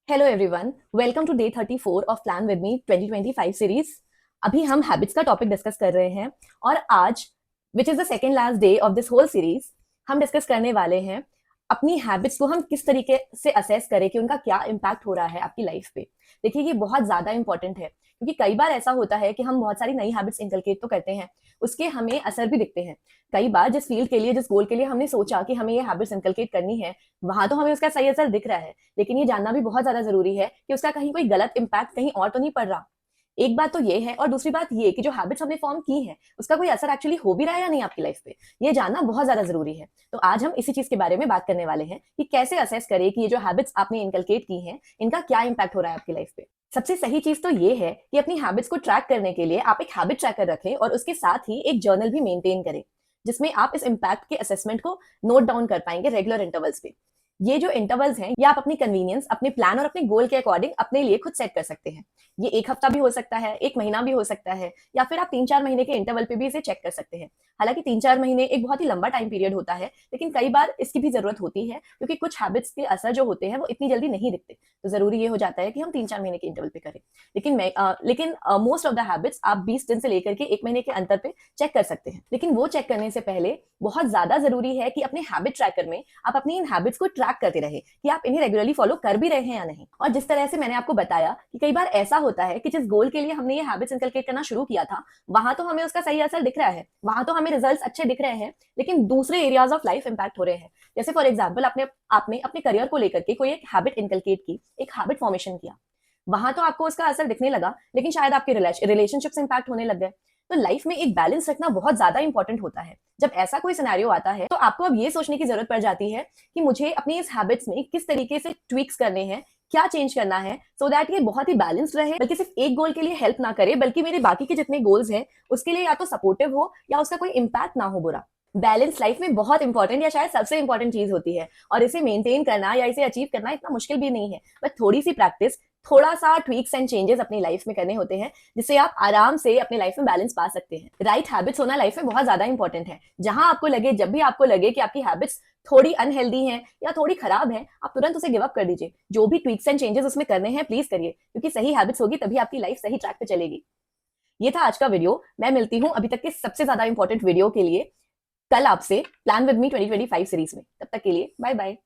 Hello everyone, welcome to day 34 of plan with me 2025 series. अभी हम habits का topic discuss कर रहे हैं और आज which is the second last day of this whole series हम डिस्कस करने वाले हैं अपनी हैबिट्स को हम किस तरीके से असेस करें कि उनका क्या इम्पैक्ट हो रहा है आपकी लाइफ पे। देखिए, ये बहुत ज्यादा इंपॉर्टेंट है क्योंकि कई बार ऐसा होता है कि हम बहुत सारी नई हैबिट्स इंकलकेट तो करते हैं, उसके हमें असर भी दिखते हैं। कई बार जिस फील्ड के लिए, जिस गोल के लिए हमने सोचा कि हमें ये हैबिट्स इंकलकेट करनी है, वहां तो हमें उसका सही असर दिख रहा है, लेकिन ये जानना भी बहुत ज्यादा जरूरी है कि उसका कहीं कोई गलत इम्पैक्ट कहीं और तो नहीं पड़ रहा। एक बात तो ये है, और दूसरी बात ये कि जो हैबिट्स हमने फॉर्म की है उसका कोई असर एक्चुअली हो भी रहा है या नहीं आपकी लाइफ पे, ये जानना बहुत ज्यादा जरूरी है। तो आज हम इसी चीज के बारे में बात करने वाले हैं कि कैसे असेस करें कि ये जो हैबिट्स आपने इनकलकेट की हैं इनका क्या इम्पैक्ट हो रहा है आपकी लाइफ पे। सबसे सही चीज तो ये है कि अपनी हैबिट्स को ट्रैक करने के लिए आप एक हैबिट ट्रैकर रखें और उसके साथ ही एक जर्नल भी मेंटेन करें, जिसमें आप इस इम्पैक्ट के असेसमेंट को नोट डाउन कर पाएंगे रेगुलर इंटरवल्स पे। ये जो इंटरवल्स हैं ये आप अपनी कन्वीनियंस, अपने प्लान और अपने गोल के अकॉर्डिंग अपने लिए खुद सेट कर सकते हैं। ये एक हफ्ता भी हो सकता है, एक महीना भी हो सकता है, या फिर आप 3-4 महीने के इंटरवल पे भी इसे चेक कर सकते हैं। हालांकि 3-4 महीने एक बहुत ही लंबा टाइम पीरियड होता है, लेकिन कई बार इसकी भी जरूरत होती है क्योंकि कुछ हैबिट्स के असर जो होते हैं वो इतनी जल्दी नहीं दिखते। तो जरूरी ये हो जाता है कि हम 3-4 महीने के इंटरवल पे करें। लेकिन मोस्ट ऑफ द हैबिट्स आप 20 दिन से लेकर के 1 महीने के अंतर पे चेक कर सकते हैं। लेकिन वो चेक करने से पहले बहुत ज्यादा जरूरी है कि अपने हैबिट ट्रैकर में आप अपनी इन हैबिट्स को ट्रैक करते रहे कि आप इन्हें रेगुलरली फॉलो कर भी रहे हैं या नहीं। और जिस तरह से मैंने आपको बताया कि कई बार ऐसा होता है कि जिस गोल के लिए हमने ये हैबिट्स इनकलकेट करना शुरू किया था वहां तो हमें उसका सही असर दिख रहा है, वहां तो हमें रिजल्ट्स अच्छे दिख रहे हैं, लेकिन दूसरे एरियाज ऑफ लाइफ इंपैक्ट हो रहे हैं। जैसे फॉर एग्जाम्पल आपने अपने करियर को लेकर के कोई एक हैबिट इनकलकेट की, एक हैबिट फॉर्मेशन किया, वहां तो आपको उसका असर दिखने लगा, लेकिन शायद आपके रिलेशनशिप्स इंपैक्ट होने लग गए। तो लाइफ में एक बैलेंस रखना बहुत ज्यादा इंपॉर्टेंट होता है। जब ऐसा कोई सिनेरियो आता है तो आपको अब ये सोचने की जरूरत पड़ जाती है कि मुझे अपनी इस हैबिट्स में किस तरीके से ट्विक्स करने हैं, क्या चेंज करना है, सो दैट ये बहुत ही बैलेंस्ड रहे, बल्कि सिर्फ एक गोल के लिए हेल्प ना करे, बल्कि मेरे बाकी के जितने गोल्स हैं उसके लिए या तो सपोर्टिव हो या उसका कोई इम्पैक्ट ना हो बुरा। बैलेंस लाइफ में बहुत इंपॉर्टेंट या शायद सबसे इंपॉर्टेंट चीज होती है, और इसे मेंटेन करना या इसे अचीव करना इतना मुश्किल भी नहीं है। बस थोड़ी सी प्रैक्टिस, थोड़ा सा ट्वीक्स एंड चेंजेस अपनी लाइफ में करने होते हैं, जिससे आप आराम से अपनी लाइफ में बैलेंस पा सकते हैं। राइट हैबिट्स होना लाइफ में बहुत ज्यादा इंपॉर्टेंट है। जहां आपको लगे, जब भी आपको लगे कि आपकी हैबिट्स थोड़ी अनहेल्दी हैं या थोड़ी खराब हैं, आप तुरंत उसे गिव अप कर दीजिए। जो भी ट्वीक्स एंड चेंजेस उसमें करने हैं प्लीज करिए, क्योंकि सही हैबिट्स होगी तभी आपकी लाइफ सही ट्रैक पे चलेगी। ये था आज का वीडियो। मैं मिलती हूँ अभी तक के सबसे ज्यादा इंपॉर्टेंट वीडियो के लिए कल आपसे प्लान विद मी 2025 सीरीज में। तब तक के लिए बाय बाय।